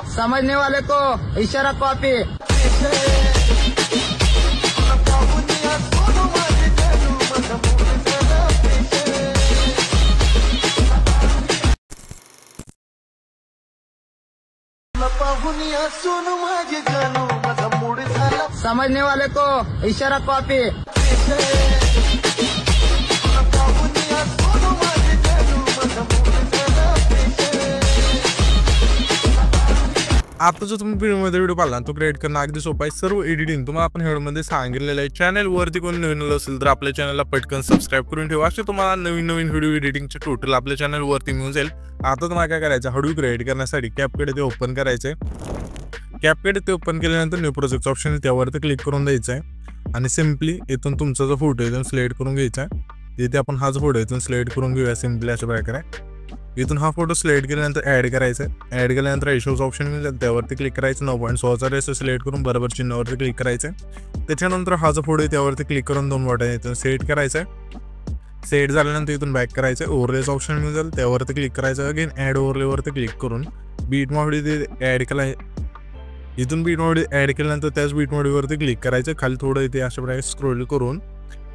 समझने वाले को इशारा कॉपी। समझने वाले को इशारा कॉपी। आता जो तुम्ही व्हिडिओ पाहिला तो क्रिएट करणं अगदी सोपं आहे। सर्व एडिटिंग तुम्हाला आपण व्हिडिओमध्ये सांगितलेलं आहे। चॅनल वरती कोणी नवीन असेल तर आपल्या चॅनलला पटकन सबस्क्राइब करून ठेवा, असे तुम्हाला नवीन व्हिडिओ एडिटिंगचे टोटल आपल्या चॅनल वरती मिळून जाईल। आता तुम्हाला काय करायचं, व्हिडिओ क्रिएट करण्यासाठी कॅपकट ते ओपन करायचंय। कॅपकट ते ओपन केल्यानंतर न्यू प्रोजेक्ट ऑप्शन त्यावरती क्लिक करून द्यायचं आहे आणि सिंपली इथून तुमचा जो फोटो इथून सिलेक्ट करून घ्यायचा आहे। तिथे आपण हा जो फोटो इथून सिलेक्ट करून घेऊया सिंपली अशा प्रकारे। इथून हा फोटो सिलेक्ट केल्यानंतर ऍड करायचा आहे। ऍड केल्यानंतर रेशोचं ऑप्शन मिळेल त्यावरती क्लिक करायचं। 9.6चा रेशो सिलेक्ट करून बरोबर चिन्हावरती क्लिक करायचं। त्याच्यानंतर हा जो फोटो आहे त्यावरती क्लिक करून दोन बटन इथून सेट करायचं आहे। सेट झाल्यानंतर इथून बॅक करायचं। ओव्हरलेचं ऑप्शन मिळेल त्यावरती क्लिक करायचं। अगेन ऍड ओव्हरलेवरती क्लिक करून बीट मॉडी ऍड केला। इथून बीट मॉडी ऍड केल्यानंतर त्याच बीट मॉडीवरती क्लिक करायचं। खाली थोडं इथे अशा प्रकारे स्क्रोल करून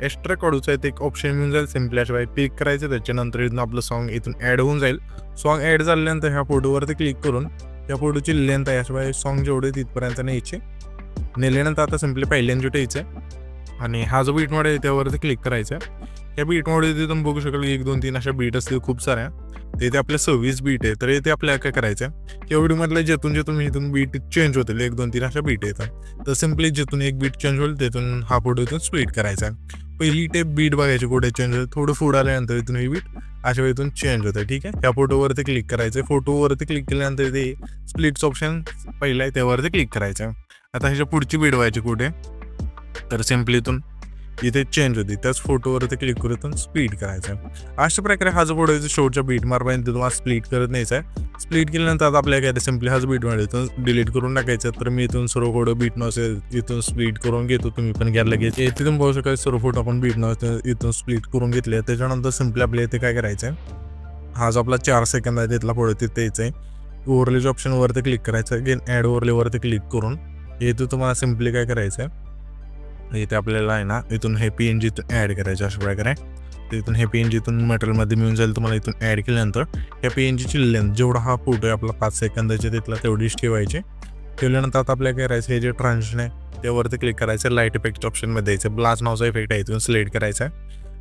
एक्स्ट्रा काढूचं आहे ते एक ऑप्शन मिळून जाईल। सिम्पली अशा प्रकारे क्लिक करायचं। त्याच्यानंतर इथून आपलं सॉन्ग इथून ऍड होऊन जाईल। सॉन्ग ऍड झाल्यानंतर ह्या फोटोवरती क्लिक करून त्या फोटोची लेंथ आहे अशा प्रकारे सॉन्ग जेवढे तिथपर्यंत न्यायचे। नेल्यानंतर आता सिम्पली पहिल्यांदा ठेवायचं आणि हा जो बीट मॉड आहे त्यावरती क्लिक करायचा। या बीट मॉडमध्ये तुम्ही बघू शकाल 1 2 3 अशा बीट असतील खूप साऱ्या। तिथे आपल्या 26 बीट आहे। तर इथे आपल्याला काय करायचं की व्हिडिओमधले जेथून इथून बीट चेंज होतील 1 2 3 अशा बीट येतात। तर सिम्पली जिथून एक बीट चेंज होईल तिथून हा फोटो इथून स्प्लिट करायचा। पहिली टेप बीट बघायची कुठे चेंज होते, थोडं पुढे आल्यानंतर इथून ही बीट अशा इथून चेंज होते। ठीक आहे, त्या फोटोवरती क्लिक करायचं। फोटोवरती क्लिक केल्यानंतर ते स्प्लिट्स ऑप्शन पहिला आहे त्यावरती क्लिक करायचं। आता ह्याच्या पुढची बीट व्हायची कुठे, तर सिम्पली इथून इथे चेंज होती त्याच फोटोवरती क्लिक करून स्प्लिट करायचं। अशा प्रकारे हा जो फोटो आहे शेवटच्या बीट मार्कपर्यंत तुम्हाला स्प्लिट करत न्यायचा आहे। स्प्लिट केल्यानंतर आता आपल्याला काय सिम्पली हा जो बीट मध्ये इथून डिलीट करून टाकायचं। तर मी इथून सर्व फोटो बीट नसेल इथून स्प्लिट करून घेतो, तुम्ही पण घ्यायला लगेच। तिथून बघू शकाल सर्व फोटो आपण बीट नसेल इथून स्प्लिट करून घेतले। त्याच्यानंतर सिम्पली आपल्या इथे काय करायचं आहे, हा जो आपला 4 सेकंद आहे तिथला फोटो तिथे यायचा आहे। ओव्हरलेच्या ऑप्शन वरती क्लिक करायचं। अगेन ऍड ओव्हरलेवरती क्लिक करून इथून तुम्हाला सिम्पली काय करायचं आहे, इथे आपल्याला आहे ना इथून हे PNG ऍड करायचं अशा प्रकारे। इथून हे PNG इथून मटेरियलमध्ये मिळून जाईल तुम्हाला। इथून ऍड केल्यानंतर या PNGची लेंथ जेवढा हा फोटो आहे आपला 5 सेकंदाचे तिथला तेवढीच ठेवायची। ठेवल्यानंतर आता आपल्याला काय करायचं, हे जे ट्रान्झिशन आहे त्यावरती क्लिक करायचं। लाईट इफेक्ट ऑप्शनमध्ये द्यायचं। ब्लास्ट नावाचा इफेक्ट आहे इथून सिलेक्ट करायचा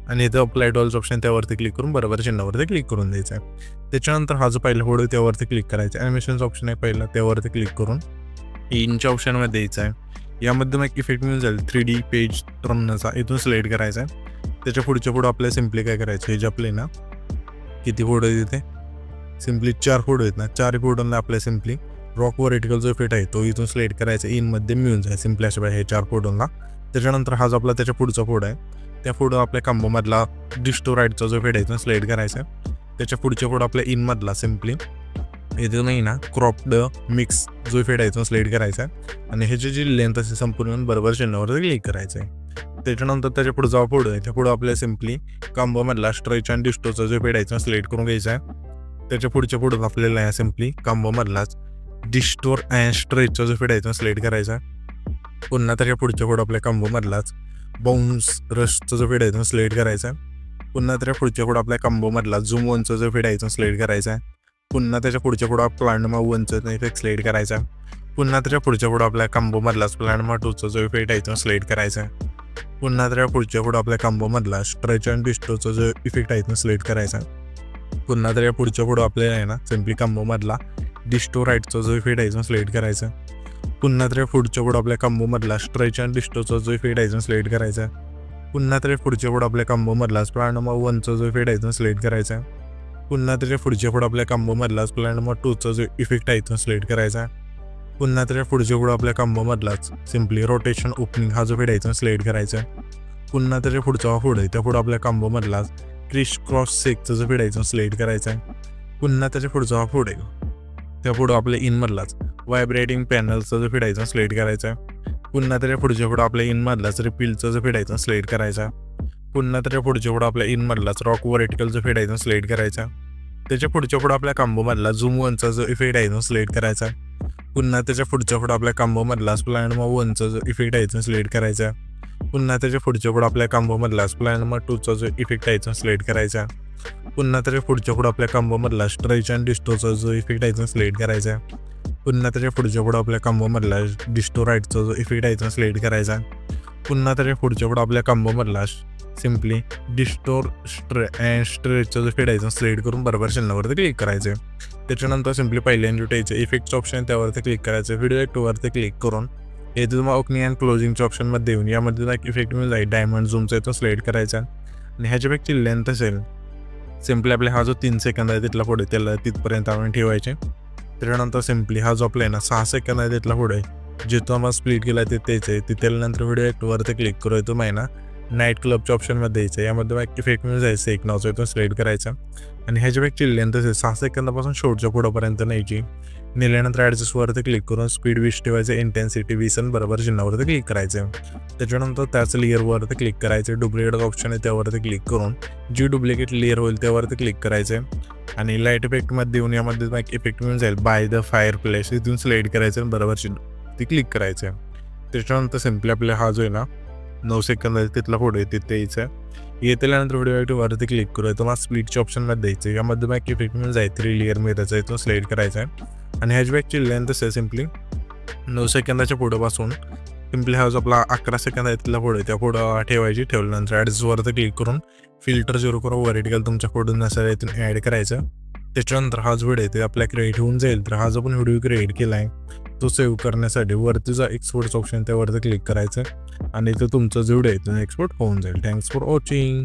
आणि इथं अप्लाय डॉल्स ऑप्शन त्यावरती क्लिक करून बरोबर चिन्हावरती क्लिक करून द्यायचं आहे। त्याच्यानंतर हा जो पहिला फोटो त्यावरती क्लिक करायचा। ॲनिमेशन्स ऑप्शन आहे पहिला त्यावरती क्लिक करून इनच्या ऑप्शनमध्ये द्यायचं आहे। यामध्ये मग इफेक्ट मिळून जाईल 3D पेज टर्नचा इथून सिलेक्ट करायचा आहे। त्याच्या पुढच्या फोटो आपल्याला सिम्पली काय करायचं, हे जे आपले ना किती फोटो आहेत तिथे सिम्पली 4 फोटो आहेत ना, 4 फोटोंना आपल्या सिम्पली रॉक व्हर्टिकल जो इफेक्ट आहे तो इथून सिलेक्ट करायचा। इनमध्ये मिळून जाईल सिम्पली अशा हे 4 फोटोंना। त्याच्यानंतर हा जो आपला त्याच्या पुढचा फोटो आहे त्या फोटो आपल्या कॉम्बोमधला डिस्टोराइडचा जो इफेक्ट आहे इथून सिलेक्ट करायचा। त्याच्या पुढच्या फोटो आपल्या इनमधला सिम्पली इथून नाही ना क्रॉप्ड मिक्स जो इफेक्ट आहे इथून सिलेक्ट करायचा आणि ह्याची जी लेंथ असेल संपूर्ण बरोबर चिन्हावर क्लिक करायचं आहे। त्याच्यानंतर त्याच्या पुढे जो फोटो आहे त्या पुढे आपल्याला सिम्पली कॉम्बोमधला स्ट्रेच आणि डिस्टोचा जो इफेक्ट आहे इथून सिलेक्ट करून घ्यायचा आहे। त्याच्या पुढच्या फोटोत आपल्याला आहे सिम्पली कॉम्बोमधलाच डिस्टोर अँड स्ट्रेचचा जो इफेक्ट आहे इथून सिलेक्ट करायचा। पुन्हा त्याच्या पुढच्या फोटो आपल्या कॉम्बोमधलाच बाउन्स रशचा जो इफेक्ट आहे इथून सिलेक्ट करायचा। पुन्हा त्याच्या पुढच्या फोटो आपल्या कॉम्बोमधला झूम वनचा जो इफेक्ट आहे इथून सिलेक्ट करायचा। पुन्हा त्याच्या पुढच्या फोटो प्लॅनमा 1चा इफेक्ट सिलेक्ट करायचा। पुन्हा त्याच्या पुढच्या फोटो आपल्या कॉम्बोमधलाच प्लॅनमा 2चा जो इफेक्ट आहे इथून सिलेक्ट करायचा। पुन्हा त्याच्या पुढच्या फोटो आपल्या कॉम्बोमधला स्ट्रेच अँड डिस्टोचा जो इफेक्ट आहे इथून सिलेक्ट करायचा। पुन्हा त्याच्या पुढच्या फोटो आपल्याला आहे ना सिम्पली कॉम्बोमधला डिस्टोराइडचा जो इफेक्ट आहे इथून सिलेक्ट करायचा। पुन्हा त्याच्या पुढच्या फोटो आपल्या कॉम्बोमधला स्ट्रेच अँड डिस्टोचा जो इफेक्ट आहे इथून सिलेक्ट करायचा। पुन्हा त्याच्या पुढच्या फोटो आपल्या कॉम्बोमधलाच प्लॅनमा 1चा जो इफेक्ट आहे इथून सिलेक्ट करायचा। पुन्हा त्याच्या पुढच्या फोटो आपल्या कॉम्बोमधलाच प्लॅनमा 2चा जो इफेक्ट आहे इथून सिलेक्ट करायचा। पुन्हा त्याच्या पुढच्या फोटो आपल्या कॉम्बोमधलाच सिम्पली रोटेशन ओपनिंग हा जो इफेक्ट आहे इथून सिलेक्ट करायचा। पुन्हा त्याच्या पुढचा फोटो आहे त्या पुढे आपल्या कॉम्बोमधलाच क्रिश क्रॉस सेकचा जो इफेक्ट आहे इथून सिलेक्ट करायचा। पुन्हा त्याच्या पुढचा फोटो आहे त्या पुढे आपल्या इनमधलाच व्हायब्रेटिंग पॅनलचा जो इफेक्ट आहे इथून सिलेक्ट करायचा। पुन्हा त्याच्या पुढच्या फोटो आपल्या इनमधलाच रिपीलचा जो इफेक्ट आहे इथून सिलेक्ट करायचा। पुन्हा त्याच्या पुढच्या फोटो आपल्या इनमधलाच रॉक व्हर्टिकल जो इफेक्ट आहे इथून सिलेक्ट करायचा। त्याच्या पुढच्या पुढे आपल्या कॉम्बोमधला झूम वनचा जो इफेक्ट आहे तो सिलेक्ट करायचा. पुन्हा त्याच्या पुढच्या पुढे आपल्या कॉम्बोमधला स्प्लाइन मग वनचा जो इफेक्ट आहे तो सिलेक्ट करायचा. पुन्हा त्याच्या पुढच्या पुढे आपल्या कॉम्बोमधला स्प्लाइन मग टूचा जो इफेक्ट आहे तो सिलेक्ट करायचा. पुन्हा त्याच्या पुढच्या पुढे आपल्या कॉम्बोमधला स्ट्रेच अँड डिस्टोचा जो इफेक्ट आहे तो सिलेक्ट करायचा. पुन्हा त्याच्या पुढच्या पुढे आपल्या कॉम्बोमधला डिस्टो राईटचा जो इफेक्ट आहे तो सिलेक्ट करायचा. पुन्हा त्याच्या पुढच्या पुढे आपल्या कॉम्बोमधला सिम्पली डिस्टोर स्ट्रेचचा जो इफेक्ट आहे तो सिलेक्ट करून बरोबर चिन्हावरती क्लिक करायचे. त्याच्यानंतर सिम्पली पहिल्यांदा टायचं इफेक्टचं ऑप्शन त्यावरती क्लिक करायचं. व्हिडिओ ॲक्टवरती क्लिक करून येथे तुम्हाला ओपनिंग अँड क्लोजिंगच्या ऑप्शनमध्ये येऊन यामध्ये एक इफेक्ट मिळून जाईल डायमंड झूमचा तो सिलेक्ट करायचा. आणि ह्याच्यापेक्षा लेंथ असेल सिम्पली आपला हा जो 3 सेकंद आहे तिथला पुढे त्याला तिथपर्यंत आपण ठेवायचे. त्याच्यानंतर सिम्पली हा जो आपला आहे ना 6 सेकंद आहे तिथला पुढे जिथं आम्हाला स्प्लिट केला ते तेच आहे. तिथे नंतर व्हिडिओ ॲक्टवरती क्लिक करू येतो महिना नाईट क्लबच्या ऑप्शनमध्ये यायचं. यामध्ये एक इफेक्ट मिळून जायचं एक नावचा तो सिलेक्ट करायचा. आणि ह्याच्यापेक्षा लेंथ असेल 6 सेकंदापासून शेवटच्या पुढंपर्यंत न्यायची. नेल्यानंतर ॲडजस्टवरती क्लिक करून स्पीड 20 ठेवायचं. इंटेन्सिटी 20 आणि बरोबर चिन्हावरती क्लिक करायचं. त्याच्यानंतर त्याच लेअरवरती क्लिक करायचं. डुप्लिकेट ऑप्शन आहे त्यावरती क्लिक करून जी डुप्लिकेट लेअर होईल त्यावरती क्लिक करायचं. आणि लाईट इफेक्टमध्ये येऊन यामध्ये एक इफेक्ट मिळून जाईल बाय द फायर प्लेस इथून सिलेक्ट करायचं आणि बरोबर ती क्लिक करायचं. त्याच्यानंतर सिम्पली आपला हा जो आहे ना 9 सेकंद आहे तिथला पुढे तिथे यायचं. येतेल्यानंतर व्हिडिओ ॲक्टवरती क्लिक करू तुम्हाला स्प्लिटच्या ऑप्शनमध्ये द्यायचं. यामध्ये एक इफेक्ट मिळून जाईल 3 लेअर मिररचा आहे तो सिलेक्ट करायचा आहे. आणि हॅचबॅकची लेंथ असेल सिम्पली 9 सेकंदाच्या पुढंपासून सिम्पली हा जो आपला 11 सेकंद आहे तिथला पुढे त्या पुढं ठेवायची. ठेवल्यानंतर ॲडजस्टवरती क्लिक करून फिल्टर 0 करून व्हर्टिकल तुमच्या फोटो नसेल इथून ॲड करायचं. त्याच्यानंतर हा जो व्हिडिओ आहे ते आपल्या क्रिएट होऊन जाईल. तर हा जो पण व्हिडिओ क्रिएट केला आहे तो सेव्ह करण्यासाठी वरती जो एक्सपोर्टचं ऑप्शन त्यावरती क्लिक करायचं आणि तो तुमचा जो व्हिडिओ आहे तो एक्सपोर्ट होऊन जाईल. Thanks for watching.